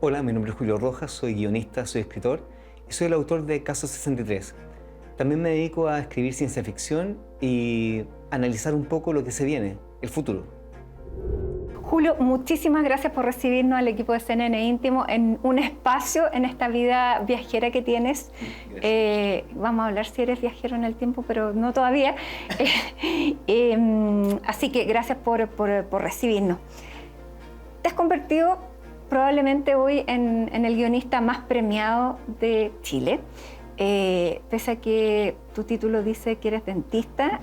Hola, mi nombre es Julio Rojas, soy guionista, soy escritor y soy el autor de Caso 63. También me dedico a escribir ciencia ficción y analizar un poco lo que se viene, el futuro. Julio, muchísimas gracias por recibirnos al equipo de CNN Íntimo en un espacio en esta vida viajera que tienes. Vamos a hablar si eres viajero en el tiempo, pero no todavía. Así que gracias por recibirnos. Te has convertido probablemente hoy en el guionista más premiado de Chile. Pese a que tu título dice que eres dentista,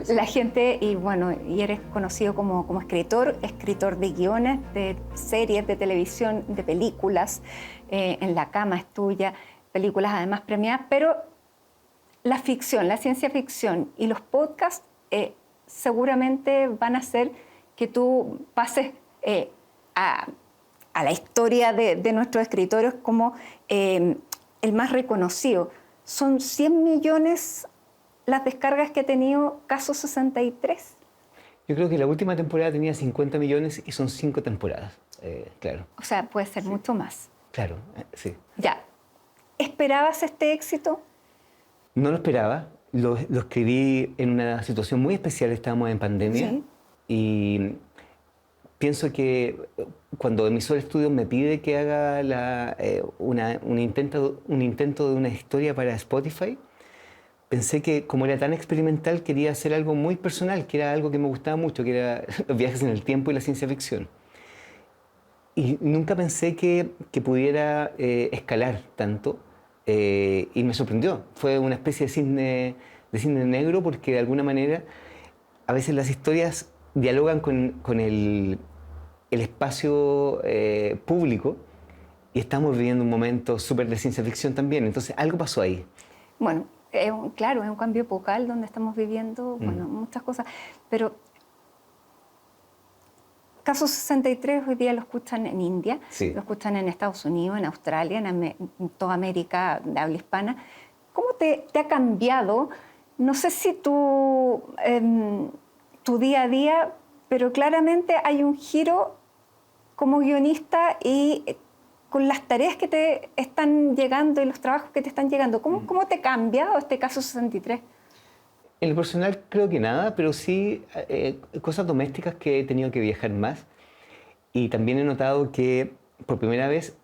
la gente, y eres conocido como escritor de guiones, de series de televisión, de películas, En la cama es tuya, películas además premiadas, pero la ficción, la ciencia ficción y los podcasts seguramente van a hacer que tú pases a la historia de nuestros escritores como el más reconocido. Son 100 millones las descargas que ha tenido Caso 63. Yo creo que la última temporada tenía 50 millones y son 5 temporadas, claro. O sea, puede ser mucho más. Claro, sí. Ya. ¿Esperabas este éxito? No lo esperaba. Lo escribí en una situación muy especial, estábamos en pandemia. Sí. Y pienso que cuando Emisor Estudios me pide que haga un intento de una historia para Spotify, pensé que como era tan experimental quería hacer algo muy personal, que era algo que me gustaba mucho, que era los viajes en el tiempo y la ciencia ficción. Y nunca pensé que pudiera escalar tanto y me sorprendió. Fue una especie de cisne negro porque de alguna manera a veces las historias dialogan con el espacio público y estamos viviendo un momento súper de ciencia ficción también. Entonces, algo pasó ahí. Bueno, claro, es un cambio epocal donde estamos viviendo muchas cosas. Pero Caso 63 hoy día lo escuchan en India, Sí. lo escuchan en Estados Unidos, en Australia, en toda América de habla hispana. ¿Cómo te ha cambiado? No sé si tu día a día, pero claramente hay un giro como guionista y con las tareas que te están llegando y los trabajos que te están llegando. ¿Cómo te ha cambiado este Caso 63? En lo personal creo que nada, pero sí cosas domésticas que he tenido que viajar más. Y también he notado que por primera vez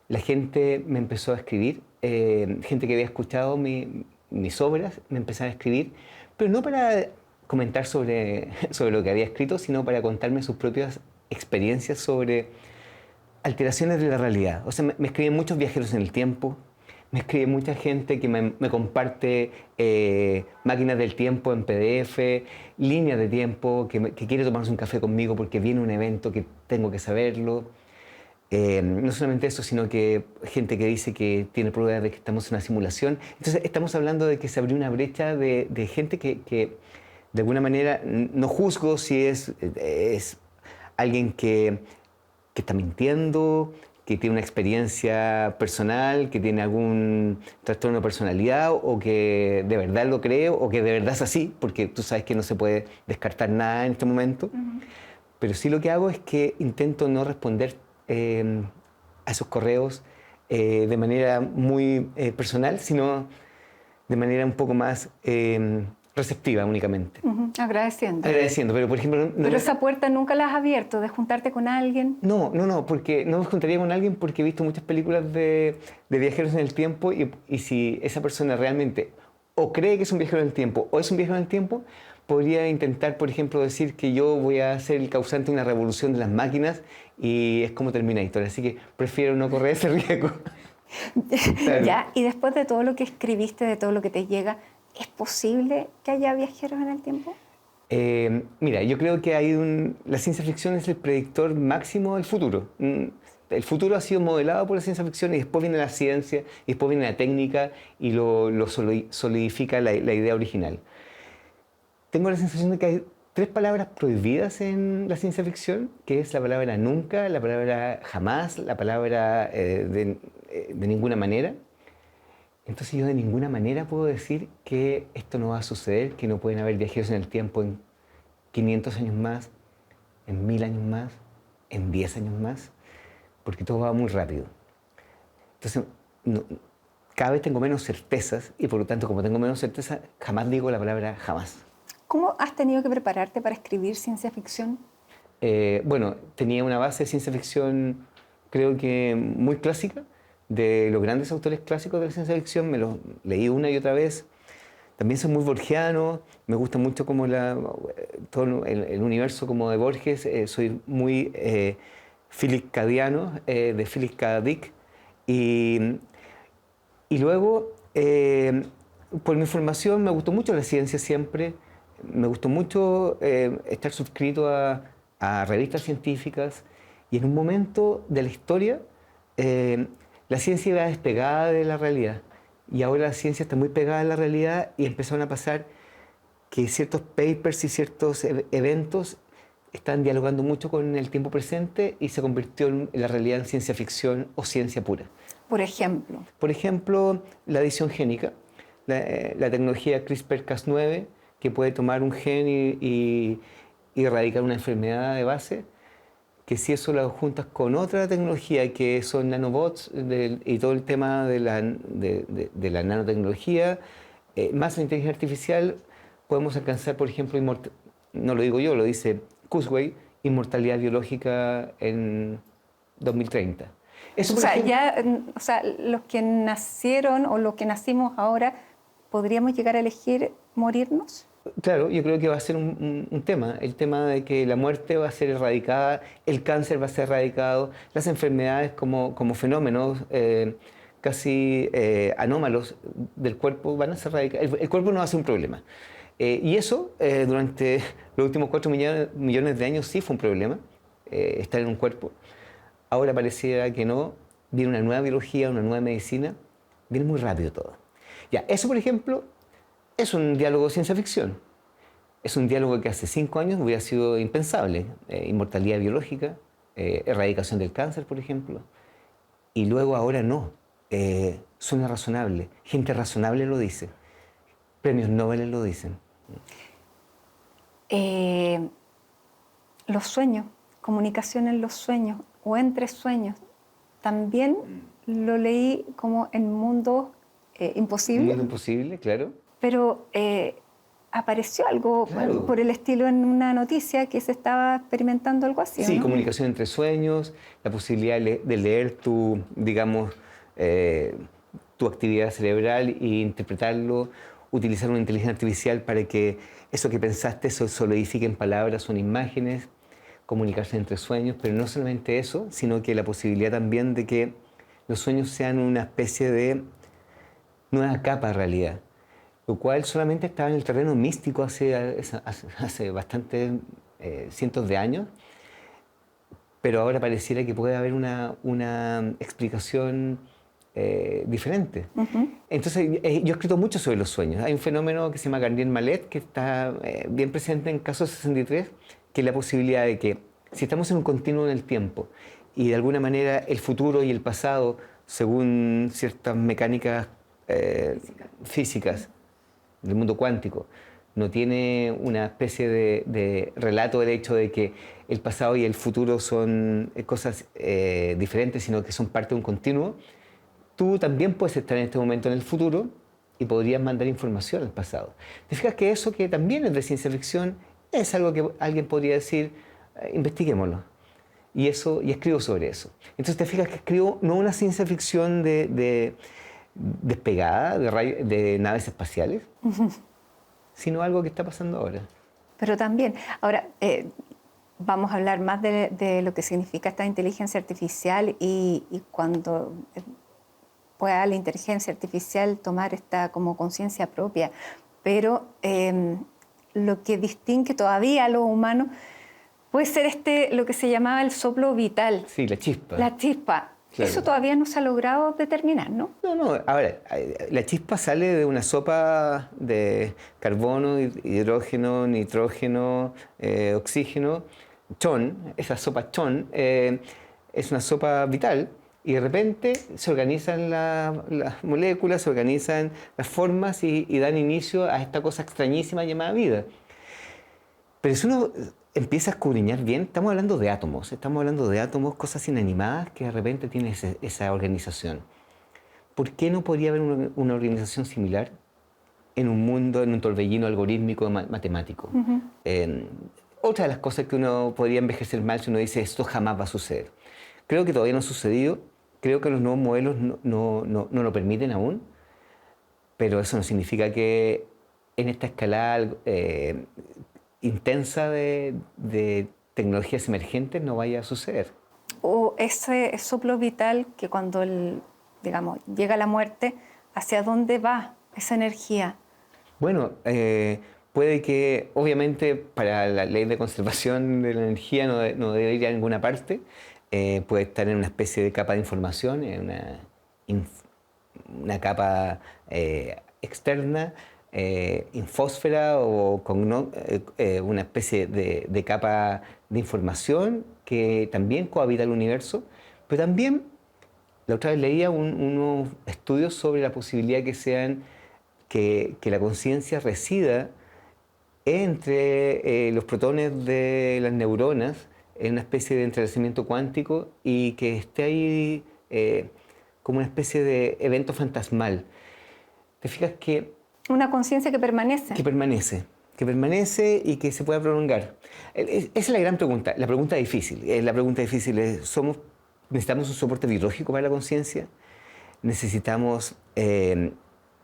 la gente me empezó a escribir, gente que había escuchado mis obras me empezaron a escribir, pero no para comentar sobre lo que había escrito, sino para contarme sus propias experiencias sobre alteraciones de la realidad. O sea, me escriben muchos viajeros en el tiempo, me escribe mucha gente que me comparte máquinas del tiempo en PDF, líneas de tiempo, que quiere tomarse un café conmigo porque viene un evento que tengo que saberlo. No solamente eso, sino que gente que dice que tiene pruebas de que estamos en una simulación. Entonces, estamos hablando de que se abrió una brecha de gente que de alguna manera no juzgo si es alguien que está mintiendo, que tiene una experiencia personal, que tiene algún trastorno de personalidad o que de verdad lo cree o que de verdad es así, porque tú sabes que no se puede descartar nada en este momento. Pero sí lo que hago es que intento no responder a esos correos de manera muy personal, sino de manera un poco más receptiva únicamente. Agradeciendo. Agradeciendo, pero por ejemplo... Pero esa puerta nunca la has abierto, de juntarte con alguien. No, porque no me juntaría con alguien porque he visto muchas películas de viajeros en el tiempo y si esa persona realmente o cree que es un viajero en el tiempo o es un viajero en el tiempo, podría intentar, por ejemplo, decir que yo voy a ser el causante de una revolución de las máquinas y es como Terminator, así que prefiero no correr ese riesgo. Claro. Ya, y después de todo lo que escribiste, de todo lo que te llega, ¿es posible que haya viajeros en el tiempo? Mira, yo creo que la ciencia ficción es el predictor máximo del futuro. El futuro ha sido modelado por la ciencia ficción y después viene la ciencia, y después viene la técnica y lo solidifica la idea original. Tengo la sensación de que hay 3 palabras prohibidas en la ciencia ficción, que es la palabra nunca, la palabra jamás, la palabra de ninguna manera. Entonces yo de ninguna manera puedo decir que esto no va a suceder, que no pueden haber viajeros en el tiempo en 500 años más, en 1000 años más, en 10 años más. porque todo va muy rápido. Entonces, cada vez tengo menos certezas y por lo tanto, como tengo menos certezas, jamás digo la palabra jamás. ¿Cómo has tenido que prepararte para escribir ciencia ficción? Bueno, tenía una base de ciencia ficción, creo que muy clásica, de los grandes autores clásicos de la ciencia ficción, me los leí una y otra vez. También soy muy borgiano, me gusta mucho como todo el universo como de Borges, soy muy Philip K. Dick, de Philip K. Dick. Y luego, por mi formación, me gustó mucho la ciencia siempre, me gustó mucho estar suscrito a revistas científicas y en un momento de la historia la ciencia iba despegada de la realidad y ahora la ciencia está muy pegada a la realidad y empezaron a pasar que ciertos papers y ciertos eventos están dialogando mucho con el tiempo presente y se convirtió en la realidad en ciencia ficción o ciencia pura. Por ejemplo. Por ejemplo, la edición génica, la tecnología CRISPR-Cas9, que puede tomar un gen y erradicar una enfermedad de base, que si eso lo juntas con otra tecnología que son nanobots y todo el tema de la nanotecnología, más la inteligencia artificial, podemos alcanzar, por ejemplo, no lo digo yo, lo dice Kurzweil, inmortalidad biológica en 2030. Eso, o sea, los que nacieron o los que nacimos ahora, ¿podríamos llegar a elegir morirnos? Claro, yo creo que va a ser un tema, el tema de que la muerte va a ser erradicada, el cáncer va a ser erradicado, las enfermedades como fenómenos casi anómalos del cuerpo van a ser erradicadas, el cuerpo no va a ser un problema. Y eso durante los últimos 4 millones de años sí fue un problema, estar en un cuerpo. Ahora pareciera que no, viene una nueva biología, una nueva medicina, viene muy rápido todo. Ya, eso por ejemplo es un diálogo de ciencia ficción. Es un diálogo que hace 5 años hubiera sido impensable. Inmortalidad biológica, erradicación del cáncer, por ejemplo. Y luego ahora no. Suena razonable. Gente razonable lo dice. Premios Nobel lo dicen. Los sueños, comunicación en los sueños o entre sueños, también lo leí como en mundo imposible. Mundo imposible, claro. Pero apareció algo por el estilo en una noticia que se estaba experimentando algo así, Sí, ¿no? comunicación entre sueños, la posibilidad de leer digamos, tu actividad cerebral e interpretarlo, utilizar una inteligencia artificial para que eso que pensaste se solidifique en palabras o en imágenes, comunicarse entre sueños, pero no solamente eso, sino que la posibilidad también de que los sueños sean una especie de nueva capa de realidad, lo cual solamente estaba en el terreno místico hace bastantes cientos de años, pero ahora pareciera que puede haber una explicación diferente. Entonces, yo he escrito mucho sobre los sueños. Hay un fenómeno que se llama Garnier-Mallet, que está bien presente en Caso 63, que es la posibilidad de que si estamos en un continuo en el tiempo y de alguna manera el futuro y el pasado, según ciertas mecánicas físicas del mundo cuántico, no tiene una especie de relato del hecho de que el pasado y el futuro son cosas diferentes, sino que son parte de un continuo, tú también puedes estar en este momento en el futuro y podrías mandar información al pasado. ¿Te fijas que eso que también es de ciencia ficción es algo que alguien podría decir, investiguémoslo? Y escribo sobre eso. Entonces te fijas que escribo no una ciencia ficción de despegada de naves espaciales, sino algo que está pasando ahora. Pero también, ahora vamos a hablar más de lo que significa esta inteligencia artificial y cuando pueda la inteligencia artificial tomar esta como conciencia propia, pero lo que distingue todavía a los humanos puede ser lo que se llamaba el soplo vital. Sí, la chispa. La chispa. Claro. Eso todavía no se ha logrado determinar, ¿no? No. Ahora, la chispa sale de una sopa de carbono, hidrógeno, nitrógeno, oxígeno, chon. Esa sopa chon es una sopa vital y de repente se organizan las moléculas, se organizan las formas y dan inicio a esta cosa extrañísima llamada vida. Pero si uno empieza a escudriñar bien, estamos hablando de átomos, cosas inanimadas que de repente tienen esa organización. ¿Por qué no podría haber una organización similar en un mundo, en un torbellino algorítmico matemático? Otra de las cosas que uno podría envejecer mal si uno dice esto jamás va a suceder. Creo que todavía no ha sucedido, creo que los nuevos modelos no lo permiten aún, pero eso no significa que en esta escalada intensa de tecnologías emergentes no vaya a suceder. O ese soplo vital que cuando digamos, llega la muerte, ¿hacia dónde va esa energía? Bueno, puede que, obviamente, para la ley de conservación de la energía no debe ir a ninguna parte. Puede estar en una especie de capa de información, en una capa externa, infósfera o con una especie de capa de información que también cohabita el universo, pero también la otra vez leía unos estudios sobre la posibilidad que la conciencia resida entre los protones de las neuronas en una especie de entrelazamiento cuántico y que esté ahí como una especie de evento fantasmal. ¿Te fijas que una conciencia que permanece? Que permanece y que se pueda prolongar. Esa es la gran pregunta, la pregunta difícil. La pregunta difícil es, ¿necesitamos un soporte biológico para la conciencia? ¿Necesitamos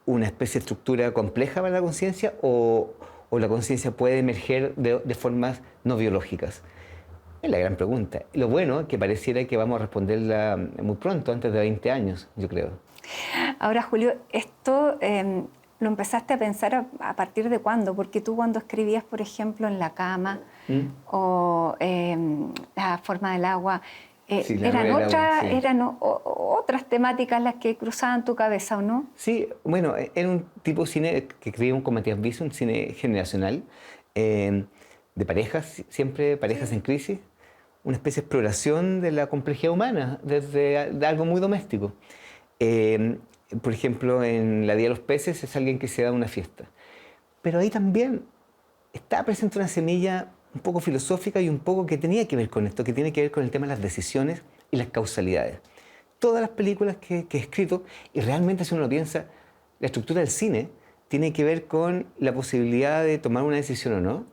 una especie de estructura compleja para la conciencia o la conciencia puede emerger de formas no biológicas? Es la gran pregunta. Lo bueno es que pareciera que vamos a responderla muy pronto, antes de 20 años, yo creo. Ahora, Julio, esto lo empezaste a pensar a partir de cuándo, porque tú cuando escribías, por ejemplo, en la cama o la forma del agua, Sí, eran otras temáticas las que cruzaban tu cabeza, ¿o no? Sí, bueno, era un tipo de cine que escribíamos con Matías Viso, un cine generacional, de parejas, siempre parejas en crisis, una especie de exploración de la complejidad humana desde de algo muy doméstico. Por ejemplo, en La Día de los Peces es alguien que se da una fiesta. Pero ahí también está presente una semilla un poco filosófica y un poco que tenía que ver con esto, que tiene que ver con el tema de las decisiones y las causalidades. Todas las películas que he escrito, y realmente si uno lo piensa, la estructura del cine tiene que ver con la posibilidad de tomar una decisión o no.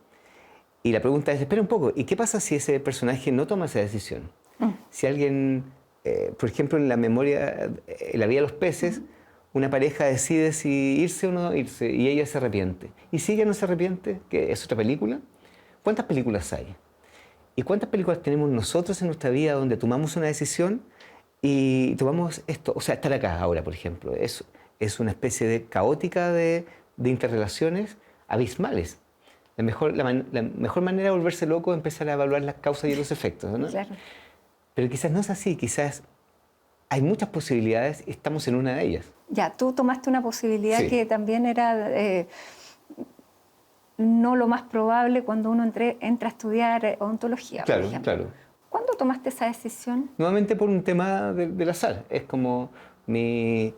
Y la pregunta es, espera un poco, ¿y qué pasa si ese personaje no toma esa decisión? Si alguien, por ejemplo, en la memoria, en La Vida de los Peces, una pareja decide si irse o no irse y ella se arrepiente. Y si ella no se arrepiente, que es otra película, ¿cuántas películas hay? ¿Y cuántas películas tenemos nosotros en nuestra vida donde tomamos una decisión y tomamos esto? O sea, estar acá ahora, por ejemplo, es una especie de caótica de interrelaciones abismales. La mejor manera de volverse loco es empezar a evaluar las causas y los efectos, ¿no? Claro. Pero quizás no es así, quizás hay muchas posibilidades y estamos en una de ellas. Ya, tú tomaste una posibilidad Sí. que también era no lo más probable cuando uno entra a estudiar odontología, por ejemplo. Claro. ¿Cuándo tomaste esa decisión? Nuevamente por un tema del azar. Es como mi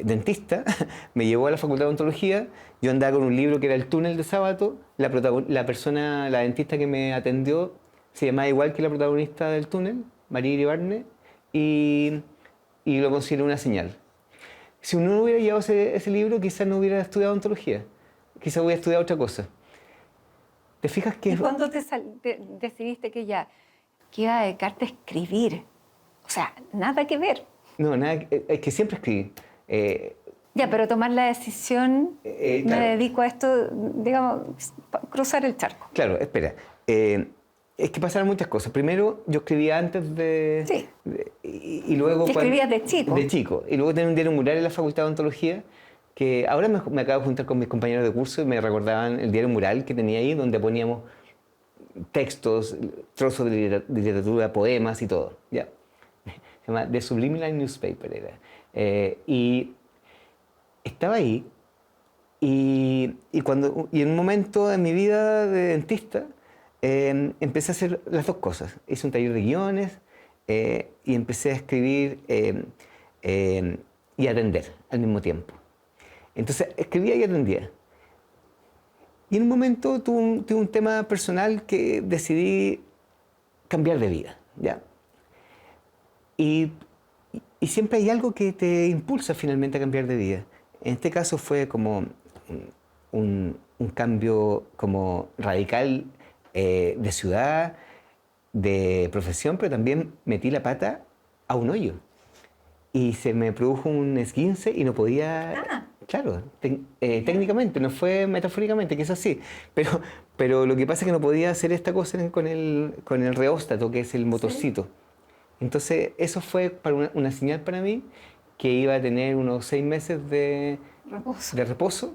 dentista me llevó a la facultad de odontología, yo andaba con un libro que era El túnel de Sábato, la dentista que me atendió se llamaba igual que la protagonista del túnel, María Iribarne, y lo consideré una señal. Si uno no hubiera llevado ese libro, quizás no hubiera estudiado odontología, quizás hubiera estudiado otra cosa. ¿Te fijas que... ¿Y cuándo decidiste que iba a dedicarte a escribir? O sea, nada que ver. No, nada, es que siempre escribí. Pero tomar la decisión, me claro. dedico a esto, digamos, cruzar el charco. Claro, espera. Es que pasaron muchas cosas. Primero, yo escribía antes de... Sí. Y luego... ¿Y escribías de chico? De chico. Y luego tenía un diario mural en la Facultad de Odontología que ahora me acabo de juntar con mis compañeros de curso y me recordaban el diario mural que tenía ahí, donde poníamos textos, trozos de literatura, poemas y todo. ¿Ya? Se llama The Subliminal Newspaper. Y estaba ahí y en un momento de mi vida de dentista empecé a hacer las dos cosas. Hice un taller de guiones y empecé a escribir y a atender al mismo tiempo. Entonces escribía y atendía. Y en un momento tuve un tema personal que decidí cambiar de vida, ¿ya? Y, y siempre hay algo que te impulsa finalmente a cambiar de vida. En este caso fue como un cambio como radical de ciudad, de profesión, pero también metí la pata a un hoyo. Y se me produjo un esguince y no podía... Claro, técnicamente, no fue metafóricamente, que es así. Pero lo que pasa es que no podía hacer esta cosa con el reóstato, que es el motorcito. Entonces, eso fue para una señal para mí que iba a tener unos 6 meses de reposo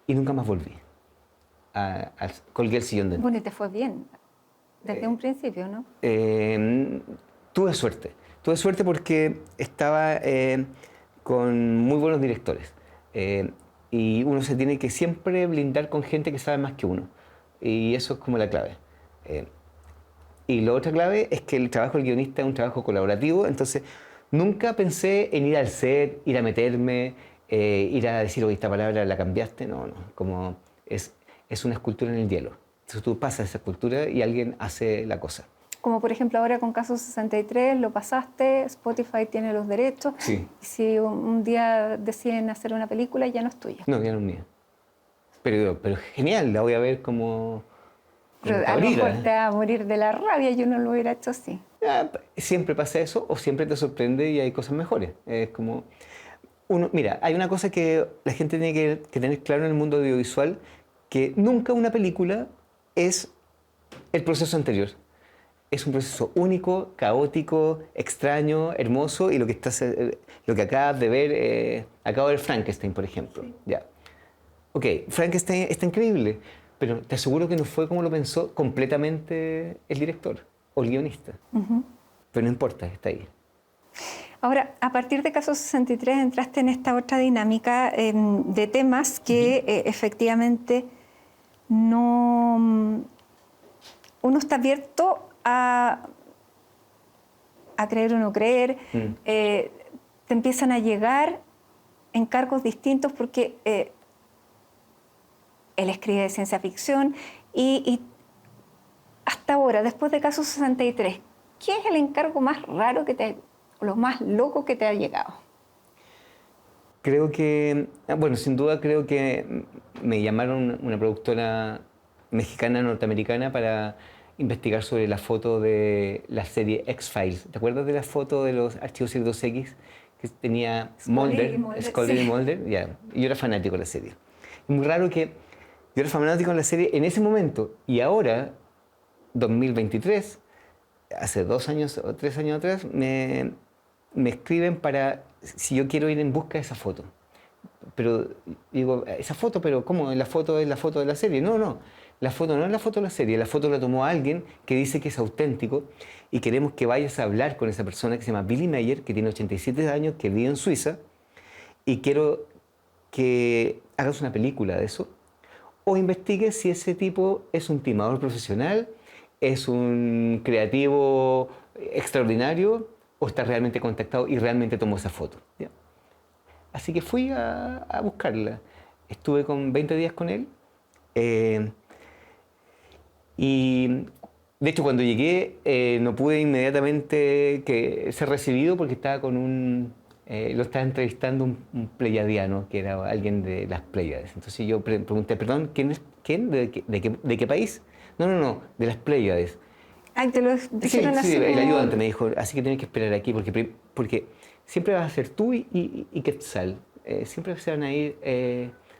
y nunca más volví. Colgué el sillón de... Bueno, y te fue bien desde un principio, ¿no? Tuve suerte porque estaba con muy buenos directores y uno se tiene que siempre blindar con gente que sabe más que uno y eso es como la clave. Y la otra clave es que el trabajo del guionista es un trabajo colaborativo, entonces nunca pensé en ir al set, ir a meterme, ir a decir, oye, esta palabra la cambiaste, no, como es una escultura en el hielo. Entonces tú pasas esa escultura y alguien hace la cosa. Como por ejemplo ahora con Caso 63, lo pasaste, Spotify tiene los derechos. Sí. Y si un día deciden hacer una película, ya no es tuya. No, ya no es mía. Pero genial, la voy a ver como Pero a lo mejor te va a morir de la rabia, yo no lo hubiera hecho así. Siempre pasa eso o siempre te sorprende y hay cosas mejores. Es como... Mira, hay una cosa que la gente tiene que tener claro en el mundo audiovisual, que nunca una película es el proceso anterior. Es un proceso único, caótico, extraño, hermoso y lo que acabas de ver, acabo de ver Frankenstein, por ejemplo. Sí. Ya. Ok, Frankenstein está increíble, pero te aseguro que no fue como lo pensó completamente el director o el guionista. Pero no importa, está ahí. Ahora, a partir de Caso 63 entraste en esta otra dinámica de temas que efectivamente no... Uno está abierto a creer o no creer, te empiezan a llegar encargos distintos porque él escribe de ciencia ficción y hasta ahora, después de Caso 63, ¿qué es el encargo más raro o lo más loco que te ha llegado? Creo que, bueno, sin duda creo que me llamaron una productora mexicana norteamericana para investigar sobre la foto de la serie X-Files. ¿Te acuerdas de la foto de los archivos secretos X que tenía Scully y Mulder? Yeah. Yo era fanático de la serie. Es muy raro que yo era fanático de la serie en ese momento y ahora, 2023, hace 2 años o 3 años atrás, me escriben para si yo quiero ir en busca de esa foto. Pero digo, esa foto, pero ¿cómo? ¿La foto es la foto de la serie? No. La foto no es la foto de la serie, la foto la tomó alguien que dice que es auténtico y queremos que vayas a hablar con esa persona que se llama Billy Meyer, que tiene 87 años, que vive en Suiza, y quiero que hagas una película de eso o investigues si ese tipo es un timador profesional, es un creativo extraordinario o está realmente contactado y realmente tomó esa foto. ¿Ya? Así que fui a buscarla. Estuve con 20 días con él. Y de hecho cuando llegué no pude inmediatamente ser recibido porque estaba con lo estaba entrevistando un pleiadiano que era alguien de las Pléyades. Entonces yo pregunté, perdón, ¿quién es? ¿Quién? ¿De qué país? No, de las Pléyades. Ay, te lo dijeron así. Sí, el ayudante me dijo, así que tienes que esperar aquí porque siempre vas a ser tú y Quetzal. Siempre se van a ir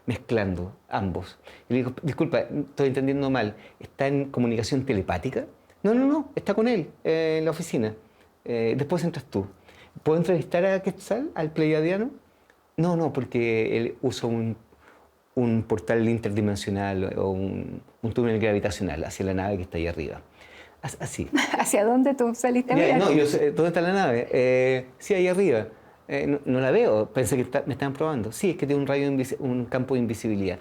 mezclando ambos. Y le digo, disculpa, estoy entendiendo mal, ¿está en comunicación telepática? No, está con él en la oficina. Después entras tú. ¿Puedo entrevistar a Quetzal, al pleiadiano? No, porque él usa un portal interdimensional o un túnel gravitacional hacia la nave que está ahí arriba. Así. ¿Hacia dónde tú saliste a mirar? No, yo sé, ¿dónde está la nave? Sí, ahí arriba. No la veo, pensé que me estaban probando. Sí, es que tiene un campo de invisibilidad.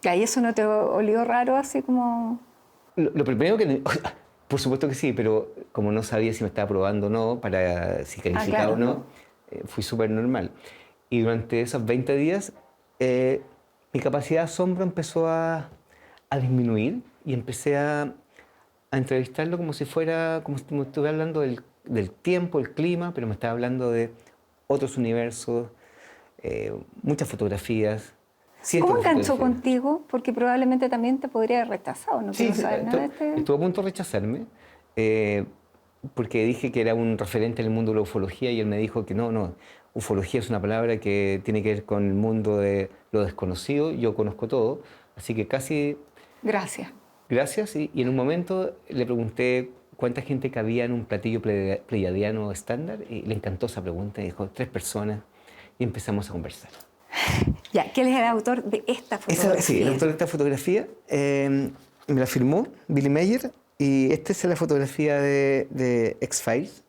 ¿Y eso no te olió raro, así como...? Lo primero que... Por supuesto que sí, pero como no sabía si me estaba probando o no, para si calificaba o no, fui súper normal. Y durante esos 20 días mi capacidad de asombro empezó a disminuir y empecé a entrevistarlo como si fuera, como si me estuviera hablando del tiempo, el clima, pero me estaba hablando de otros universos, muchas fotografías. Cientos ¿Cómo de enganchó fotografías. contigo? Porque probablemente también te podría haber rechazado, no Sí, quiero saber nada de este... estuvo a punto de rechazarme, porque dije que era un referente en el mundo de la ufología y él me dijo que no, ufología es una palabra que tiene que ver con el mundo de lo desconocido, yo conozco todo, así que casi Gracias. gracias. Y en un momento le pregunté cuánta gente cabía en un platillo pleiadiano estándar y le encantó esa pregunta y dijo 3 personas y empezamos a conversar. Ya, ¿quién es el autor de esta fotografía? Sí, el autor de esta fotografía me la firmó Billy Mayer y esta es la fotografía de X-Files.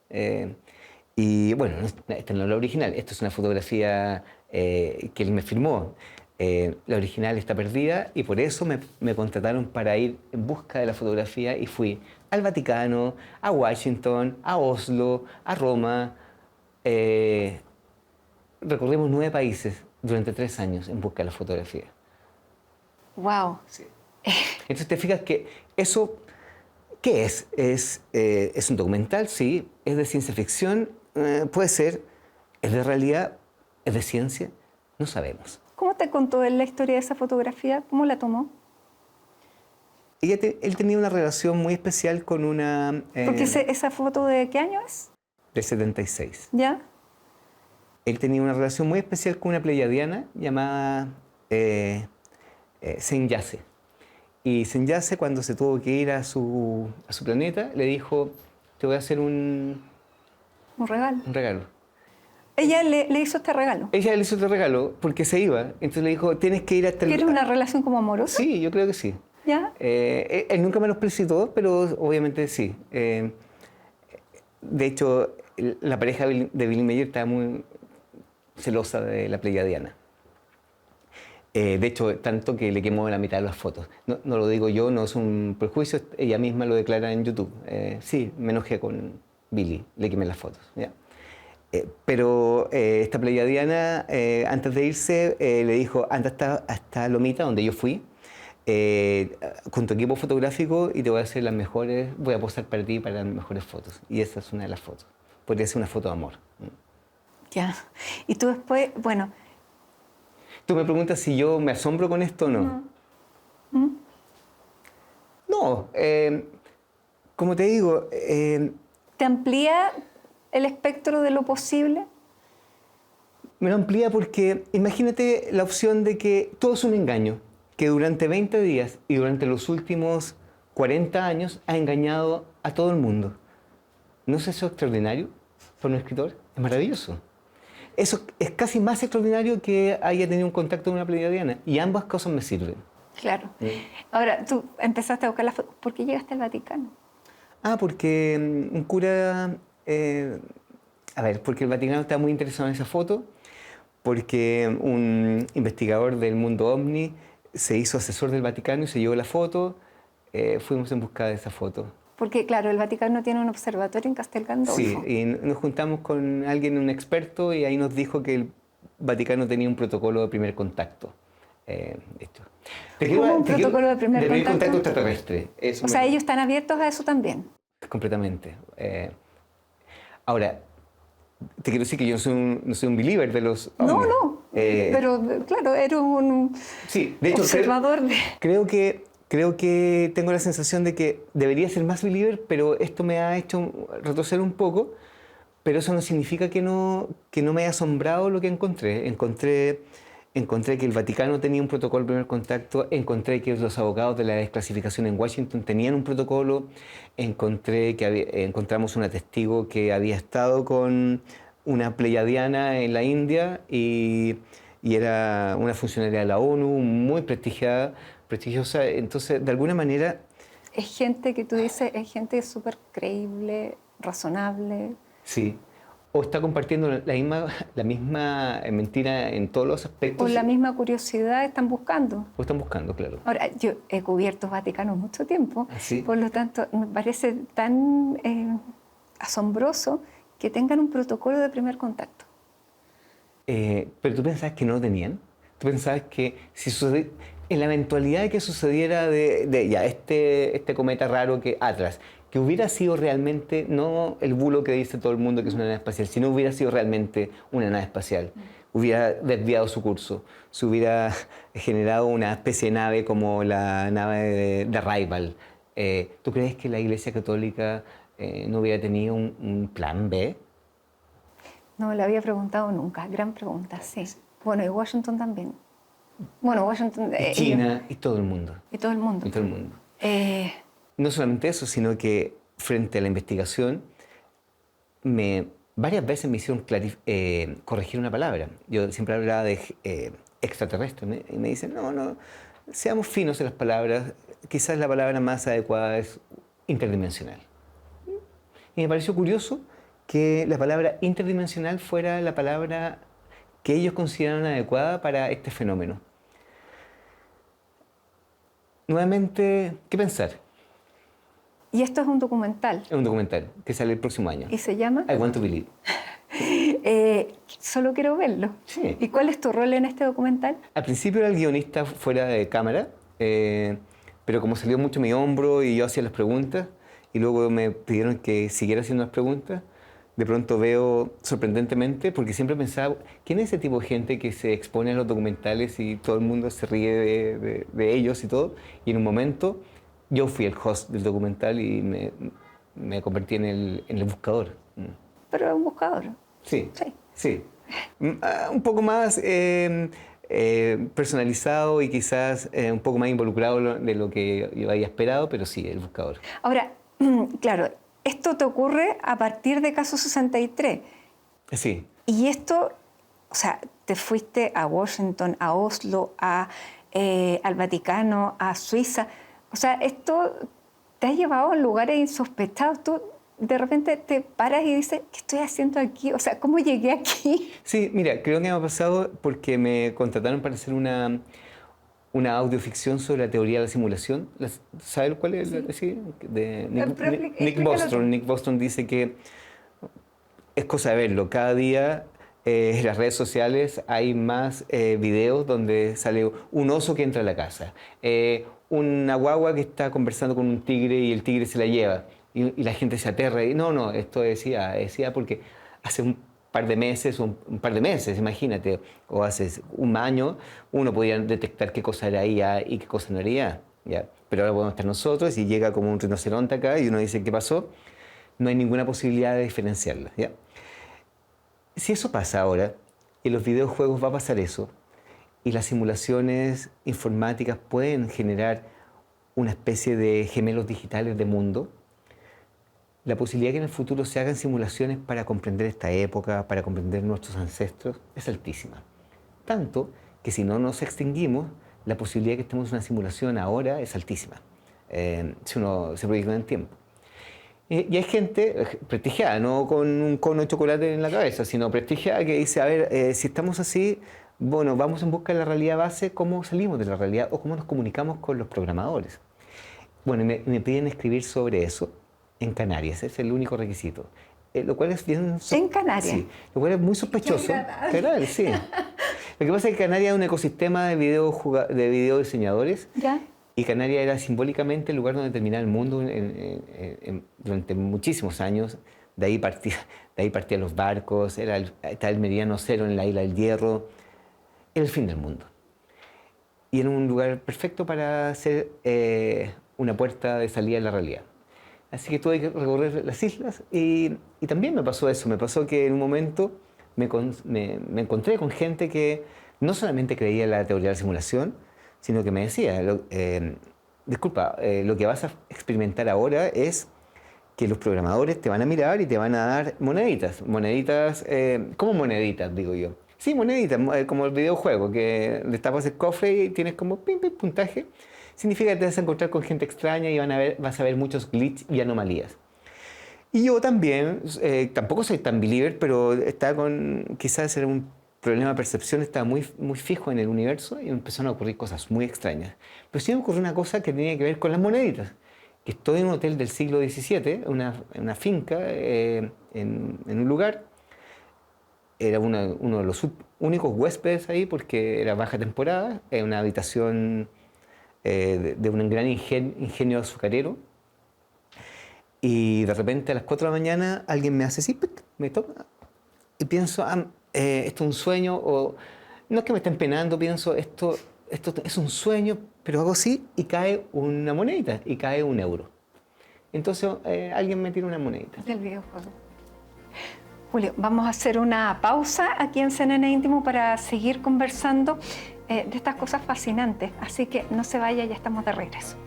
Y bueno, esta no es la original, esta es una fotografía que él me firmó. La original está perdida y por eso me contrataron para ir en busca de la fotografía y fui al Vaticano, a Washington, a Oslo, a Roma. Recorrimos 9 países durante 3 años en busca de la fotografía. Wow. Sí. Entonces te fijas que eso, ¿qué es? Es un documental, sí, es de ciencia ficción, puede ser, es de realidad, es de ciencia, no sabemos. ¿Cómo te contó él la historia de esa fotografía? ¿Cómo la tomó? Él tenía una relación muy especial con una... Porque esa foto de qué año es, del 76. ¿ya? Él tenía una relación muy especial con una pleiadiana llamada Saint-Yace. Y Saint-Yace, cuando se tuvo que ir a su planeta, le dijo, te voy a hacer un Un regalo. regalo. Ella le hizo este regalo. Ella le hizo otro regalo porque se iba. Entonces le dijo, tienes que ir hasta el... ¿Tienes una relación como amorosa? Sí, yo creo que sí. ¿Ya? Él nunca me lo explicitó, pero obviamente sí. De hecho, la pareja de Billy Mayer estaba muy celosa de la pleiadiana. De hecho, tanto que le quemó la mitad de las fotos. No lo digo yo, no es un prejuicio, ella misma lo declara en YouTube. Sí, me enojé con Billy, le quemé las fotos. ¿Ya? Pero esta pleiadiana, antes de irse, le dijo, anda hasta Lomita, donde yo fui, con tu equipo fotográfico y te voy a hacer las mejores, voy a posar para ti para las mejores fotos. Y esa es una de las fotos. Podría ser una foto de amor. Ya. Y tú después, bueno... Tú me preguntas si yo me asombro con esto o no. No, como te digo... ¿Te amplía el espectro de lo posible? me lo amplía porque imagínate la opción de que todo es un engaño, que durante 20 días y durante los últimos 40 años ha engañado a todo el mundo. ¿No es eso extraordinario para un escritor? Es maravilloso. Eso es casi más extraordinario que haya tenido un contacto con una pleiadiana. Y ambas cosas me sirven. Claro. Ahora, tú empezaste a buscar las fotos. ¿Por qué llegaste al Vaticano? Porque un cura... porque el Vaticano está muy interesado en esa foto, porque un investigador del mundo OVNI se hizo asesor del Vaticano y se llevó la foto. Fuimos en busca de esa foto. Porque, claro, el Vaticano tiene un observatorio en Castel Gandolfo. Sí, y nos juntamos con alguien, un experto, y ahí nos dijo que el Vaticano tenía un protocolo de primer contacto. ¿Cómo un protocolo de primer contacto? contacto extraterrestre. O sea, ellos están abiertos a eso también. Completamente. Ahora, te quiero decir que yo no soy un believer de los ovnis. No. Pero, claro, eres un sí, de hecho, observador de... Creo que tengo la sensación de que debería ser más believer, pero esto me ha hecho retroceder un poco. Pero eso no significa que no me haya asombrado lo que encontré. Encontré que el Vaticano tenía un protocolo de primer contacto, encontré que los abogados de la desclasificación en Washington tenían un protocolo, encontré que encontramos una testigo que había estado con una pleiadiana en la India y era una funcionaria de la ONU, muy prestigiosa. Entonces, de alguna manera... Es gente que tú dices, es gente súper creíble, razonable. Sí. O está compartiendo la misma mentira en todos los aspectos. O la misma curiosidad están buscando. O están buscando, claro. Ahora, yo he cubierto Vaticano mucho tiempo, ¿Sí? Por lo tanto, me parece tan asombroso que tengan un protocolo de primer contacto. Pero tú pensabas que no lo tenían. Tú pensabas que si en la eventualidad de que sucediera este cometa raro que Atlas, que hubiera sido realmente, no el bulo que dice todo el mundo que es una nave espacial, sino hubiera sido realmente una nave espacial, hubiera desviado su curso, se hubiera generado una especie de nave como la nave de Arrival. ¿Tú crees que la Iglesia Católica no hubiera tenido un plan B? No me lo había preguntado nunca. Gran pregunta, sí. Bueno, y Washington también. Bueno, Washington... Y China y todo el mundo. Y todo el mundo. Y todo el mundo. No solamente eso, sino que frente a la investigación, varias veces me hicieron corregir una palabra. Yo siempre hablaba de extraterrestre y me dicen, no, seamos finos en las palabras. Quizás la palabra más adecuada es interdimensional. Y me pareció curioso que la palabra interdimensional fuera la palabra que ellos consideraron adecuada para este fenómeno. Nuevamente, ¿qué pensar? Y esto es un documental. Es un documental que sale el próximo año. ¿Y se llama? I Want to Believe. Solo quiero verlo. Sí. ¿Y cuál es tu rol en este documental? Al principio era el guionista fuera de cámara, pero como salió mucho mi hombro y yo hacía las preguntas, y luego me pidieron que siguiera haciendo las preguntas, de pronto veo sorprendentemente, porque siempre pensaba, ¿quién es ese tipo de gente que se expone a los documentales y todo el mundo se ríe de ellos y todo? Y en un momento yo fui el host del documental y me convertí en el buscador. Pero es un buscador. Sí, sí. Un poco más personalizado y quizás un poco más involucrado de lo que yo había esperado, pero sí, el buscador. Ahora, claro, esto te ocurre a partir de Caso 63. Sí. Y esto, o sea, te fuiste a Washington, a Oslo, al Vaticano, a Suiza. O sea, esto te ha llevado a lugares insospechados. Tú de repente te paras y dices, ¿qué estoy haciendo aquí? O sea, ¿cómo llegué aquí? Sí, mira, creo que me ha pasado porque me contrataron para hacer una audioficción sobre la teoría de la simulación. ¿Sabes cuál es? Sí. De Nick Bostrom. Nick Bostrom dice que es cosa de verlo. Cada día en las redes sociales hay más videos donde sale un oso que entra a la casa, una guagua que está conversando con un tigre y el tigre se la lleva. Y la gente se aterra y no, esto decía porque hace un par de meses, imagínate, o hace un año, uno podía detectar qué cosa era IA y qué cosa no era IA, ¿ya? Pero ahora podemos estar nosotros y llega como un rinoceronte acá y uno dice, ¿qué pasó? No hay ninguna posibilidad de diferenciarla, ¿ya? Si eso pasa ahora, en los videojuegos va a pasar eso, y las simulaciones informáticas pueden generar una especie de gemelos digitales de mundo, la posibilidad que en el futuro se hagan simulaciones para comprender esta época, para comprender nuestros ancestros, es altísima. Tanto que si no nos extinguimos, la posibilidad de que estemos en una simulación ahora es altísima, si uno se proyecta en el tiempo. Y hay gente prestigiada, no con un cono de chocolate en la cabeza, sino prestigiada que dice, a ver, si estamos así, bueno, vamos en busca de la realidad base, ¿cómo salimos de la realidad o cómo nos comunicamos con los programadores? Bueno, me piden escribir sobre eso. En Canarias, es el único requisito. Lo cual es bien... ¿En Canarias? Sí, lo cual es muy sospechoso. Canarias, sí. Lo que pasa es que Canarias es un ecosistema de videodiseñadores. ¿Ya? Y Canarias era simbólicamente el lugar donde terminaba el mundo durante muchísimos años. De ahí partían los barcos, estaba el meridiano cero en la isla del Hierro. Era el fin del mundo. Y era un lugar perfecto para hacer una puerta de salida a la realidad. Así que tuve que recorrer las islas y también me pasó eso. Me pasó que en un momento me encontré con gente que no solamente creía en la teoría de la simulación, sino que me decía, disculpa, lo que vas a experimentar ahora es que los programadores te van a mirar y te van a dar moneditas. ¿Cómo moneditas? Digo yo. Sí, moneditas, como el videojuego, que destapas el cofre y tienes como pim, pim, puntaje. Significa que te vas a encontrar con gente extraña y vas a ver muchos glitches y anomalías. Y yo también, tampoco soy tan believer, pero quizás era un problema de percepción, estaba muy, muy fijo en el universo y me empezaron a ocurrir cosas muy extrañas. Pero sí me ocurrió una cosa que tenía que ver con las moneditas. Que estoy en un hotel del siglo XVII, en una finca, en un lugar, era uno de los únicos huéspedes ahí porque era baja temporada, en una habitación de un gran ingenio azucarero. Y de repente a las 4 de la mañana alguien me hace así, ¡pic!, me toca. Y pienso, esto es un sueño, o no es que me estén penando, pienso, esto es un sueño, pero hago así y cae una monedita, y cae 1 euro. Entonces alguien me tira una monedita. Del videojuego. Julio, vamos a hacer una pausa aquí en CNN Íntimo para seguir conversando de estas cosas fascinantes. Así que no se vaya, ya estamos de regreso.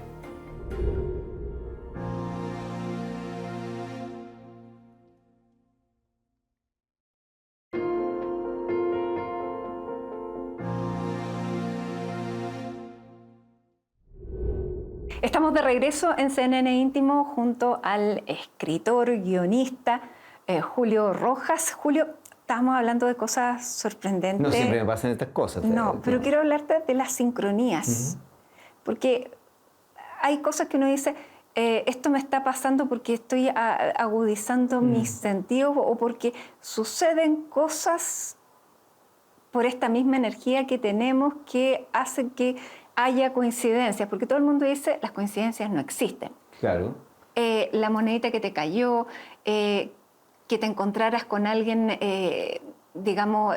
Estamos de regreso en CNN Íntimo junto al escritor, guionista Julio Rojas. Julio, estábamos hablando de cosas sorprendentes. No siempre me pasan estas cosas. No, pero quiero hablarte de las sincronías. Porque hay cosas que uno dice, esto me está pasando porque estoy agudizando mis sentidos o porque suceden cosas por esta misma energía que tenemos que hacen que haya coincidencias, porque todo el mundo dice las coincidencias no existen. Claro. La monedita que te cayó, que te encontraras con alguien, digamos,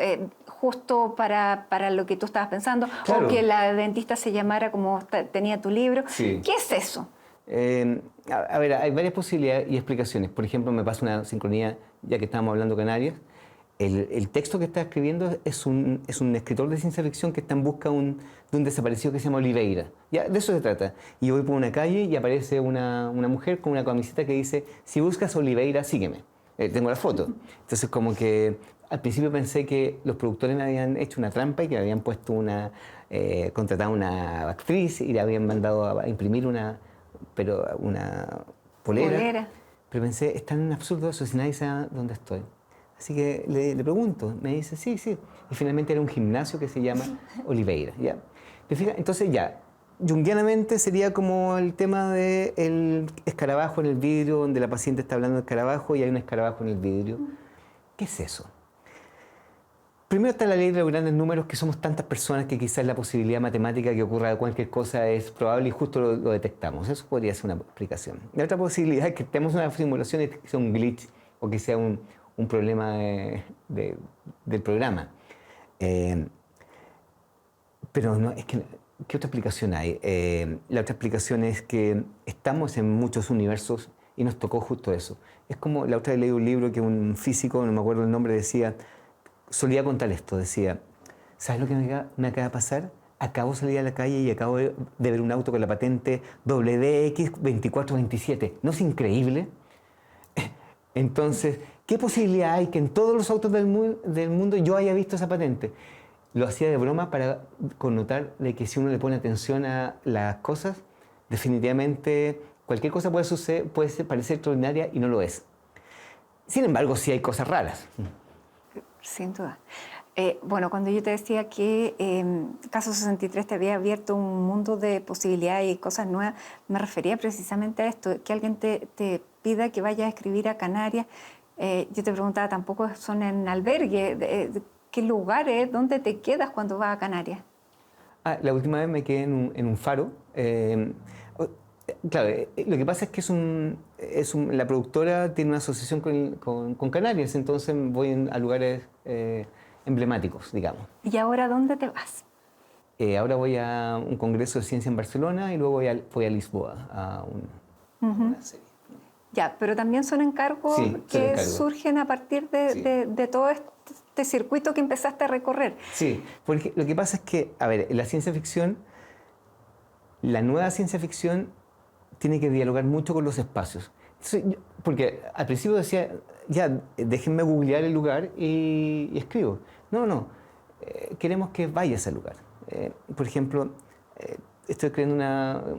justo para lo que tú estabas pensando, claro, o que la dentista se llamara como tenía tu libro. Sí. ¿Qué es eso? A ver, hay varias posibilidades y explicaciones. Por ejemplo, me pasa una sincronía, ya que estábamos hablando de Canarias. El texto que está escribiendo es un escritor de ciencia ficción que está en busca de un desaparecido que se llama Oliveira. Ya, de eso se trata. Y yo voy por una calle y aparece una mujer con una camiseta que dice: si buscas a Oliveira, sígueme. Tengo la foto. Entonces, como que al principio pensé que los productores me habían hecho una trampa y que habían puesto contratado a una actriz y le habían mandado a imprimir una polera. Pero pensé, es tan absurdo eso si nadie sabe dónde estoy. Así que le pregunto, me dice, sí. Y finalmente era un gimnasio que se llama Oliveira. ¿Ya? Entonces ya, junguianamente sería como el tema del escarabajo en el vidrio, donde la paciente está hablando de escarabajo y hay un escarabajo en el vidrio. ¿Qué es eso? Primero está la ley de los grandes números, que somos tantas personas que quizás la posibilidad matemática que ocurra cualquier cosa es probable y justo lo detectamos. Eso podría ser una explicación. La otra posibilidad es que tenemos una simulación y que sea un glitch o que sea un problema del programa. Pero no, es que, ¿qué otra explicación hay? La otra explicación es que estamos en muchos universos y nos tocó justo eso. Es como, la otra vez leí un libro que un físico, no me acuerdo el nombre, solía contar esto, decía, ¿sabes lo que me acaba de pasar? Acabo de salir a la calle y acabo de ver un auto con la patente WX2427. ¿No es increíble? Entonces, ¿qué posibilidad hay que en todos los autos del mundo yo haya visto esa patente? Lo hacía de broma para connotar de que si uno le pone atención a las cosas, definitivamente cualquier cosa puede parecer extraordinaria y no lo es. Sin embargo, sí hay cosas raras. Sin duda. Bueno, cuando yo te decía que Caso 63 te había abierto un mundo de posibilidades y cosas nuevas, me refería precisamente a esto, que alguien te pida que vayas a escribir a Canarias. Yo te preguntaba, tampoco son en albergue, ¿qué lugares, dónde te quedas cuando vas a Canarias? La última vez me quedé en un faro. Claro, lo que pasa es que la productora tiene una asociación con Canarias, entonces voy a lugares emblemáticos, digamos. ¿Y ahora dónde te vas? Ahora voy a un congreso de ciencia en Barcelona y luego voy a Lisboa a una serie. Ya, pero también son encargos que surgen a partir de todo este circuito que empezaste a recorrer. Sí, porque lo que pasa es que, a ver, la ciencia ficción, la nueva ciencia ficción tiene que dialogar mucho con los espacios. Entonces, porque al principio decía, ya, déjenme googlear el lugar y escribo. No, queremos que vayas al lugar. Por ejemplo, estoy creando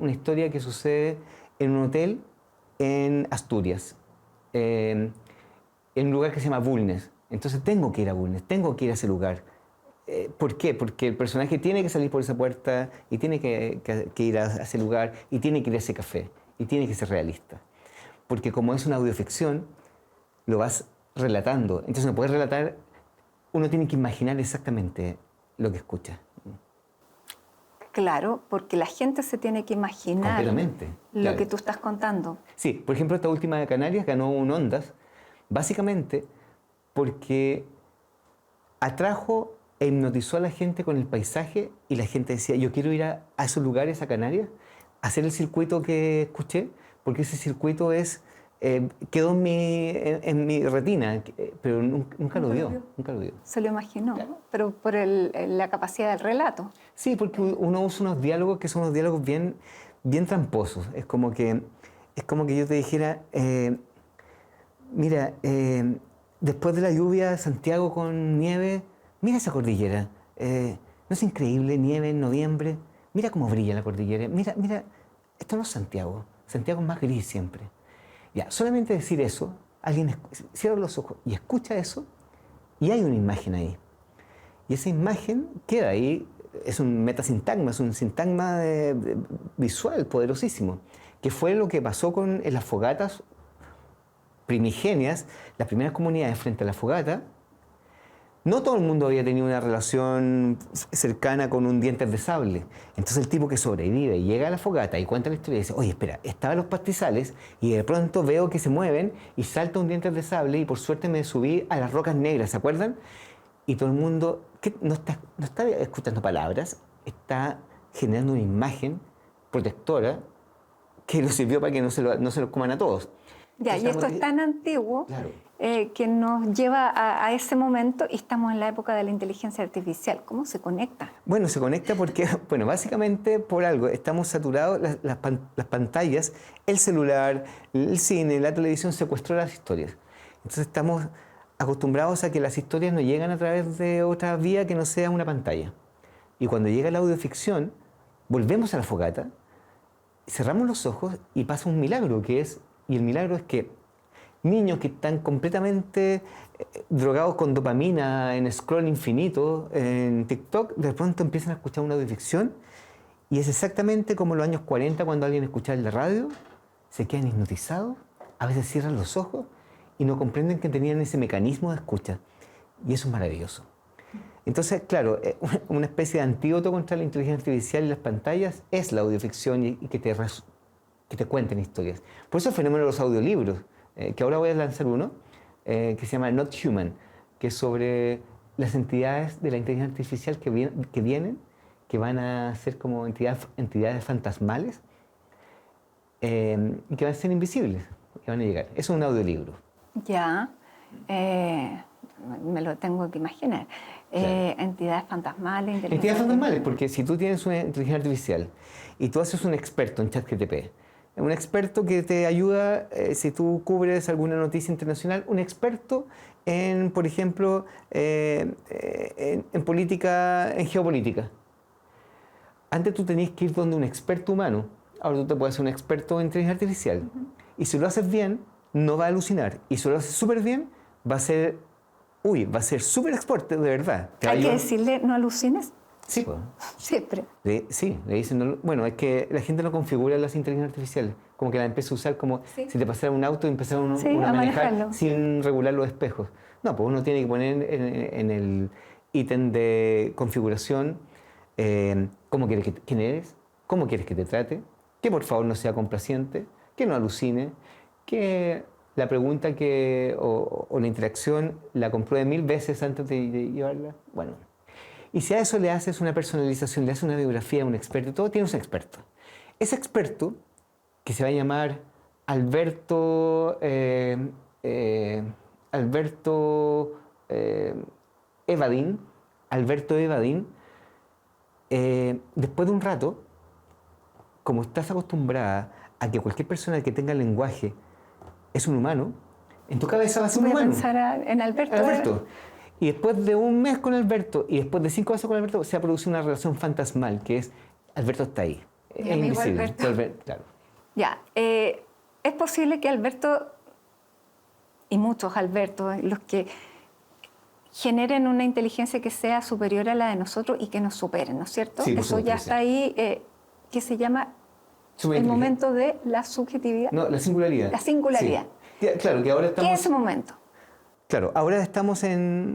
una historia que sucede en un hotel en Asturias, en un lugar que se llama Bulnes. Entonces tengo que ir a Bulnes, tengo que ir a ese lugar. ¿Por qué? Porque el personaje tiene que salir por esa puerta y tiene que ir a ese lugar y tiene que ir a ese café y tiene que ser realista. Porque como es una audioficción, lo vas relatando. Entonces no puedes relatar uno tiene que imaginar exactamente lo que escucha. Claro, porque la gente se tiene que imaginar Completamente, lo claro. que tú estás contando. Sí, por ejemplo, esta última de Canarias ganó un Ondas, básicamente porque atrajo e hipnotizó a la gente con el paisaje y la gente decía, yo quiero ir a esos lugares, a Canarias, a hacer el circuito que escuché, porque ese circuito quedó en mi retina, pero nunca lo vio, nunca lo vio. Se lo imaginó, Claro. pero por la capacidad del relato. Sí, porque uno usa unos diálogos que son unos diálogos bien, bien tramposos. Es como que yo te dijera, mira, después de la lluvia, Santiago con nieve, mira esa cordillera. ¿No es increíble? Nieve en noviembre. Mira cómo brilla la cordillera. Mira, esto no es Santiago. Santiago es más gris siempre. Ya, solamente decir eso, alguien cierra los ojos y escucha eso, y hay una imagen ahí. Y esa imagen queda ahí, es un metasintagma, es un sintagma visual poderosísimo, que fue lo que pasó en las fogatas primigenias, las primeras comunidades frente a la fogata. No todo el mundo había tenido una relación cercana con un diente de sable. Entonces el tipo que sobrevive llega a la fogata y cuenta la historia y dice, oye, espera, estaba en los pastizales y de pronto veo que se mueven y salta un diente de sable y por suerte me subí a las rocas negras, ¿se acuerdan? Y todo el mundo no está escuchando palabras, está generando una imagen protectora que nos sirvió para que no se lo coman a todos. Ya, y esto es tan antiguo, claro, que nos lleva a ese momento, y estamos en la época de la inteligencia artificial. ¿Cómo se conecta? Bueno, se conecta porque, bueno, básicamente por algo, estamos saturados, las pantallas, el celular, el cine, la televisión secuestró las historias. Entonces estamos acostumbrados a que las historias no llegan a través de otra vía que no sea una pantalla. Y cuando llega la audioficción, volvemos a la fogata, cerramos los ojos y pasa un milagro, y el milagro es que niños que están completamente drogados con dopamina en scroll infinito en TikTok, de pronto empiezan a escuchar una audioficción y es exactamente como en los años 40 cuando alguien escuchaba en la radio, se quedan hipnotizados, a veces cierran los ojos y no comprenden que tenían ese mecanismo de escucha. Y eso es maravilloso. Entonces, claro, una especie de antídoto contra la inteligencia artificial y las pantallas es la audioficción y que te cuenten historias. Por eso el fenómeno de los audiolibros, que ahora voy a lanzar uno, que se llama Not Human, que es sobre las entidades de la inteligencia artificial que vienen, que van a ser como entidades fantasmales y que van a ser invisibles, que van a llegar. Eso es un audiolibro. Ya, me lo tengo que imaginar. Claro. Entidades fantasmales. Entidades fantasmales, porque si tú tienes una inteligencia artificial y tú haces un experto en ChatGPT, un experto que te ayuda, si tú cubres alguna noticia internacional, un experto en, por ejemplo, en política, en geopolítica. Antes tú tenías que ir donde un experto humano, ahora tú te puedes hacer un experto en inteligencia artificial. Y si lo haces bien, no va a alucinar. Y si lo haces súper bien, va a ser súper experto, de verdad. Hay que decirle, no alucines. Sí, pues. Siempre. Sí, le dicen, no, bueno, es que la gente no configura las inteligencias artificiales, como que la empieza a usar como si te pasara un auto y empezara uno a manejar sin regular los espejos. No, pues uno tiene que poner en el ítem de configuración quién eres, cómo quieres que te trate, que por favor no sea complaciente, que no alucine, que la pregunta o la interacción la compruebe 1000 veces antes de llevarla. Bueno. Y si a eso le haces una personalización, le haces una biografía a un experto, todo tienes un experto. Ese experto, que se va a llamar Alberto Evadín, después de un rato, como estás acostumbrada a que cualquier persona que tenga lenguaje es un humano, en tu cabeza va a ser un humano. Voy a pensar en Alberto. Y después de un mes con Alberto y después de 5 meses con Alberto, se ha producido una relación fantasmal, que es Alberto está ahí. Es invisible. Claro. Ya, es posible que Alberto y muchos Albertos, los que generen una inteligencia que sea superior a la de nosotros y que nos superen, ¿no es cierto? Sí, eso ya está ahí, que se llama el momento de la subjetividad. No, la singularidad. La singularidad. Sí. Claro, que ahora estamos... ¿Qué es ese momento? Claro, ahora estamos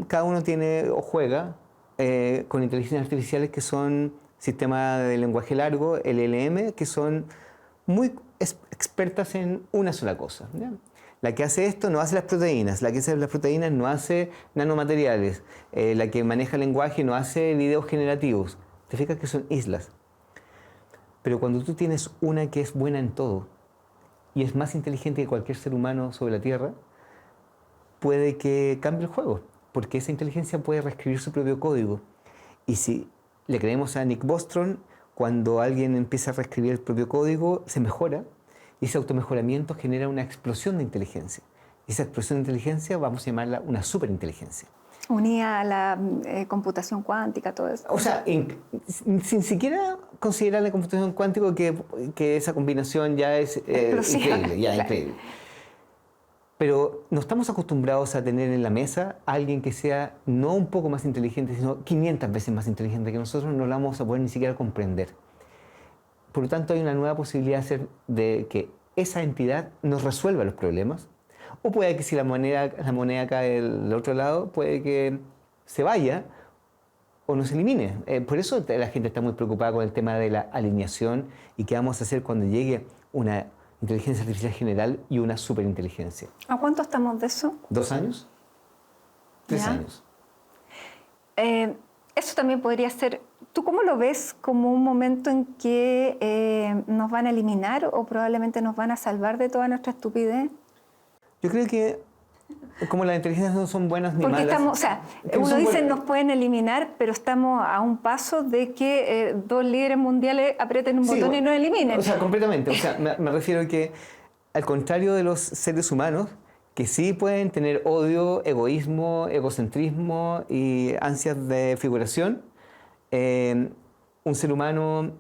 cada uno tiene o juega con inteligencias artificiales que son sistemas de lenguaje largo, LLM, que son muy expertas en una sola cosa, ¿ya? La que hace esto no hace las proteínas, la que hace las proteínas no hace nanomateriales, la que maneja el lenguaje no hace videos generativos. Te fijas que son islas. Pero cuando tú tienes una que es buena en todo y es más inteligente que cualquier ser humano sobre la Tierra, puede que cambie el juego, porque esa inteligencia puede reescribir su propio código. Y si le creemos a Nick Bostrom, cuando alguien empieza a reescribir el propio código, se mejora, y ese automejoramiento genera una explosión de inteligencia. Y esa explosión de inteligencia vamos a llamarla una superinteligencia. Unida a la computación cuántica, todo eso. O sea, sin siquiera considerar la computación cuántica, que esa combinación ya es increíble, ya claro. increíble. Pero no estamos acostumbrados a tener en la mesa a alguien que sea no un poco más inteligente, sino 500 veces más inteligente que nosotros, no la vamos a poder ni siquiera comprender. Por lo tanto, hay una nueva posibilidad de que esa entidad nos resuelva los problemas, o puede que si la moneda cae del otro lado, puede que se vaya o nos elimine. Por eso la gente está muy preocupada con el tema de la alineación y qué vamos a hacer cuando llegue una inteligencia artificial general y una superinteligencia. ¿A cuánto estamos de eso? 2 años, 3 ¿Ya? años. Eso también podría ser, ¿tú cómo lo ves como un momento en que nos van a eliminar o probablemente nos van a salvar de toda nuestra estupidez? Yo creo que como las inteligencias no son buenas ni Porque malas... estamos, o sea, uno dice nos pueden eliminar, pero estamos a un paso de que 2 líderes mundiales aprieten un botón y nos eliminen. O sea, completamente. O sea, me refiero a que, al contrario de los seres humanos, que sí pueden tener odio, egoísmo, egocentrismo y ansias de figuración, un ser humano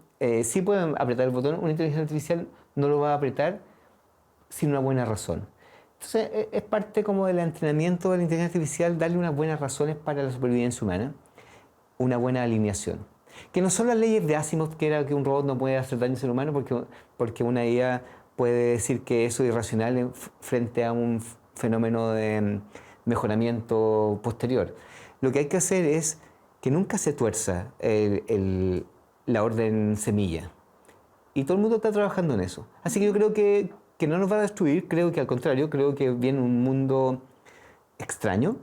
sí puede apretar el botón, una inteligencia artificial no lo va a apretar sin una buena razón. Entonces, es parte como del entrenamiento de la inteligencia artificial darle unas buenas razones para la supervivencia humana, una buena alineación. Que no son las leyes de Asimov, que era que un robot no puede hacer daño al ser humano porque una IA puede decir que eso es irracional frente a un fenómeno de mejoramiento posterior. Lo que hay que hacer es que nunca se tuerza la orden semilla. Y todo el mundo está trabajando en eso. Así que yo creo que no nos va a destruir, creo que al contrario, creo que viene un mundo extraño,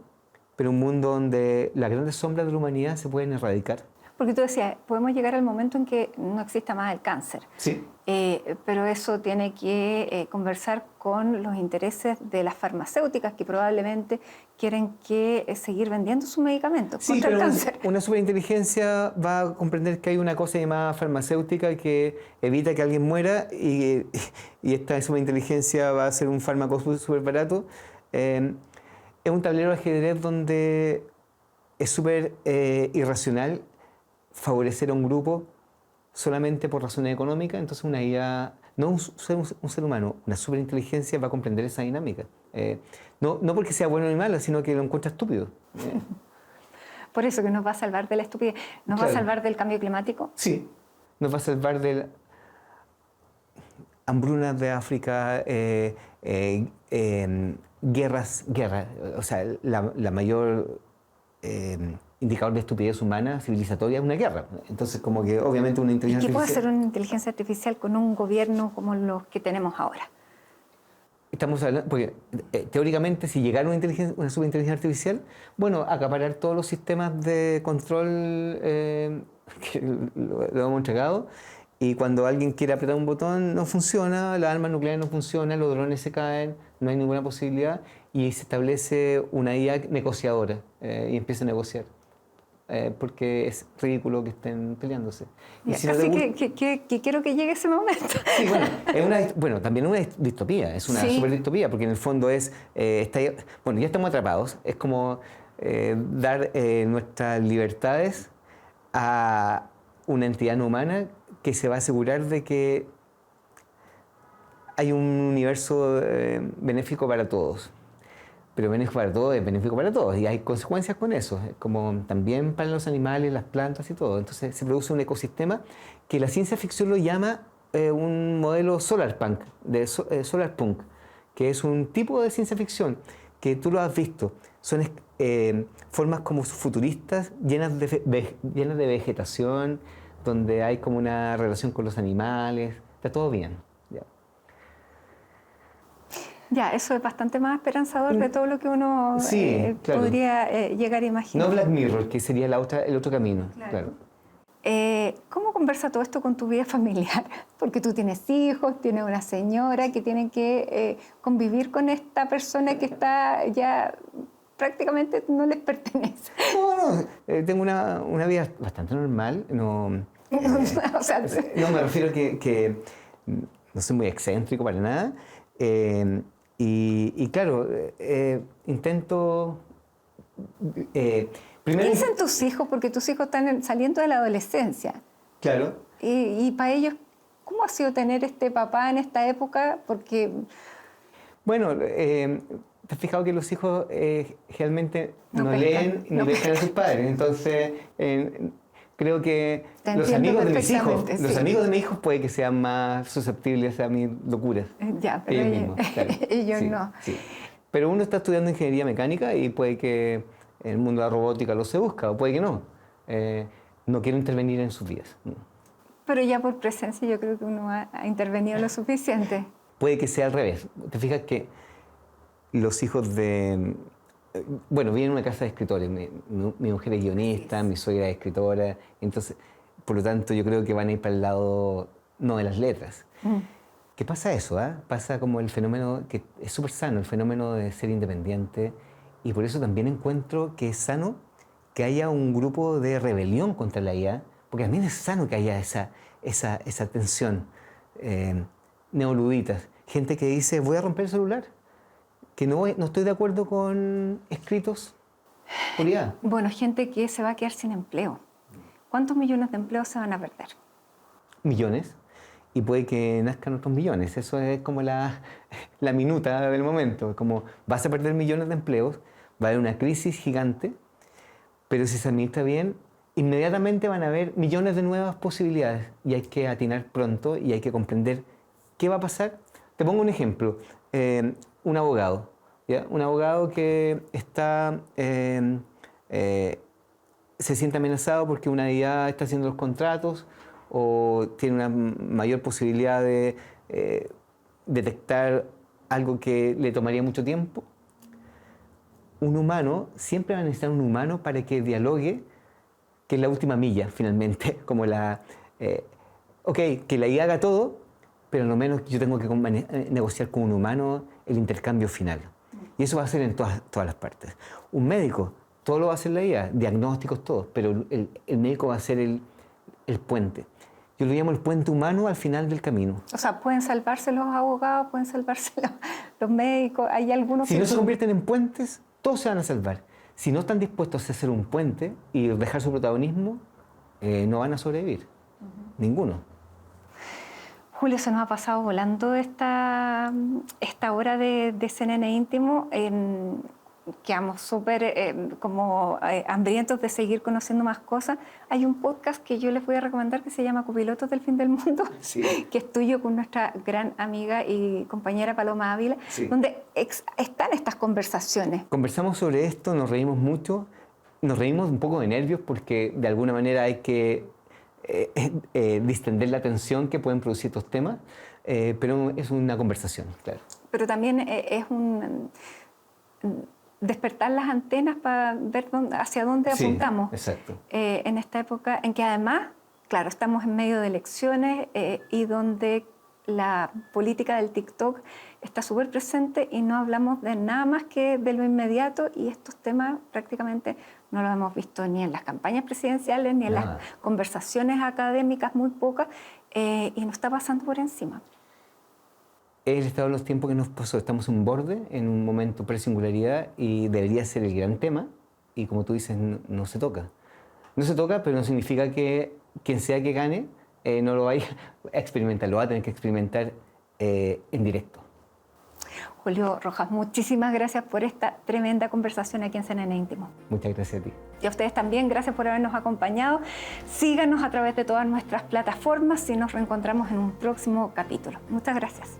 pero un mundo donde las grandes sombras de la humanidad se pueden erradicar. Porque tú decías, podemos llegar al momento en que no exista más el cáncer. Sí. Pero eso tiene que conversar con los intereses de las farmacéuticas que probablemente quieren seguir vendiendo sus medicamentos contra el cáncer. Una superinteligencia va a comprender que hay una cosa llamada farmacéutica que evita que alguien muera y esta superinteligencia va a ser un fármaco súper barato. Es un tablero de ajedrez donde es súper irracional favorecer a un grupo solamente por razones económicas. Entonces una IA, no un ser humano, una superinteligencia va a comprender esa dinámica. No porque sea bueno ni malo, sino que lo encuentra estúpido. Por eso que nos va a salvar de la estupidez. ¿Nos va a salvar del cambio climático? Sí, nos va a salvar de hambrunas de África, guerras. O sea, la mayor indicador de estupidez humana civilizatoria es una guerra. Entonces, como que obviamente una inteligencia artificial... ¿Y qué puede hacer una inteligencia artificial con un gobierno como los que tenemos ahora? Estamos hablando, porque teóricamente si llegara una superinteligencia artificial, bueno, acaparar todos los sistemas de control que lo hemos entregado, y cuando alguien quiere apretar un botón no funciona, las armas nucleares no funcionan, los drones se caen, no hay ninguna posibilidad, y se establece una IA negociadora y empieza a negociar. Porque es ridículo que estén peleándose. Si así que quiero que llegue ese momento. Sí, bueno, también una distopía, es una super distopía, porque en el fondo ya estamos atrapados, es como dar nuestras libertades a una entidad no humana que se va a asegurar de que hay un universo benéfico para todos. Pero benéfico para todos es benéfico para todos y hay consecuencias con eso, como también para los animales, las plantas y todo. Entonces se produce un ecosistema que la ciencia ficción lo llama un modelo solarpunk, solarpunk, que es un tipo de ciencia ficción que tú lo has visto. son formas como futuristas, llenas de vegetación, donde hay como una relación con los animales, está todo bien. Ya, eso es bastante más esperanzador de todo lo que uno sí, claro. podría llegar a imaginar. No Black Mirror, que sería el otro camino. Claro. Claro. ¿Cómo conversa todo esto con tu vida familiar? Porque tú tienes hijos, tienes una señora que tienen que convivir con esta persona que está ya prácticamente no les pertenece. No, tengo una vida bastante normal. No, O sea, no me refiero que no soy muy excéntrico para nada. Y claro, intento... primero, ¿qué dicen tus hijos? Porque tus hijos están saliendo de la adolescencia. Claro. Y para ellos, ¿cómo ha sido tener este papá en esta época? Porque... Bueno, ¿te has fijado que los hijos realmente no leen ni dejan a sus padres? Entonces, creo que los amigos de mis hijos puede que sean más susceptibles a mis locuras. Ya, pero ellos mismos, claro. Ellos sí, no. Sí. Pero uno está estudiando ingeniería mecánica y puede que en el mundo de la robótica lo se busca, o puede que no. No quiero intervenir en sus vidas. Pero ya por presencia yo creo que uno ha intervenido lo suficiente. Puede que sea al revés. Te fijas que los hijos de... Bueno, vienen de una casa de escritores. Mi mujer es guionista, mi suegra es escritora. Entonces, por lo tanto, yo creo que van a ir para el lado no de las letras. ¿Qué pasa eso? Pasa como el fenómeno, que es súper sano, el fenómeno de ser independiente. Y por eso también encuentro que es sano que haya un grupo de rebelión contra la IA, porque también es sano que haya esa tensión. Neoluditas, gente que dice, voy a romper el celular, que no estoy de acuerdo con escritos por IA. Bueno, gente que se va a quedar sin empleo. ¿Cuántos millones de empleos se van a perder? Millones. Y puede que nazcan otros millones. Eso es como la minuta del momento. Como vas a perder millones de empleos, va a haber una crisis gigante, pero si se administra bien, inmediatamente van a haber millones de nuevas posibilidades y hay que atinar pronto y hay que comprender qué va a pasar. Te pongo un ejemplo. Un abogado. ¿Ya? Un abogado que está, se siente amenazado porque una IA está haciendo los contratos o tiene una mayor posibilidad de detectar algo que le tomaría mucho tiempo. Un humano, siempre va a necesitar un humano para que dialogue, que es la última milla, finalmente, como que la IA haga todo, pero a lo menos yo tengo que negociar con un humano el intercambio final. Y eso va a ser en todas las partes. Un médico, todo lo va a hacer la IA, diagnósticos, todo, pero el médico va a ser el puente. Yo lo llamo el puente humano al final del camino. O sea, pueden salvarse los abogados, pueden salvarse los médicos, hay algunos Si no se convierten en puentes, todos se van a salvar. Si no están dispuestos a hacer un puente y dejar su protagonismo, no van a sobrevivir. Ninguno. Julio, se nos ha pasado volando esta hora de CNN Íntimo. Quedamos súper hambrientos de seguir conociendo más cosas. Hay un podcast que yo les voy a recomendar que se llama Copilotos del Fin del Mundo, sí, que es tuyo con nuestra gran amiga y compañera Paloma Ávila, sí, donde están estas conversaciones. Conversamos sobre esto, nos reímos mucho, nos reímos un poco de nervios porque de alguna manera hay que distender la tensión que pueden producir estos temas, pero es una conversación, claro. Pero también es un despertar las antenas para ver hacia dónde apuntamos. Exacto. En esta época en que además, claro, estamos en medio de elecciones y donde la política del TikTok está súper presente y no hablamos de nada más que de lo inmediato, y estos temas prácticamente no los hemos visto ni en las campañas presidenciales ni en las conversaciones académicas, muy pocas, y nos está pasando por encima. Es el estado de los tiempos que nos pasó. Estamos en un borde, en un momento pre-singularidad, y debería ser el gran tema, y como tú dices, no se toca. No se toca, pero no significa que quien sea que gane no lo vaya a experimentar, lo va a tener que experimentar en directo. Julio Rojas, muchísimas gracias por esta tremenda conversación aquí en CNN Íntimo. Muchas gracias a ti. Y a ustedes también, gracias por habernos acompañado. Síganos a través de todas nuestras plataformas y nos reencontramos en un próximo capítulo. Muchas gracias.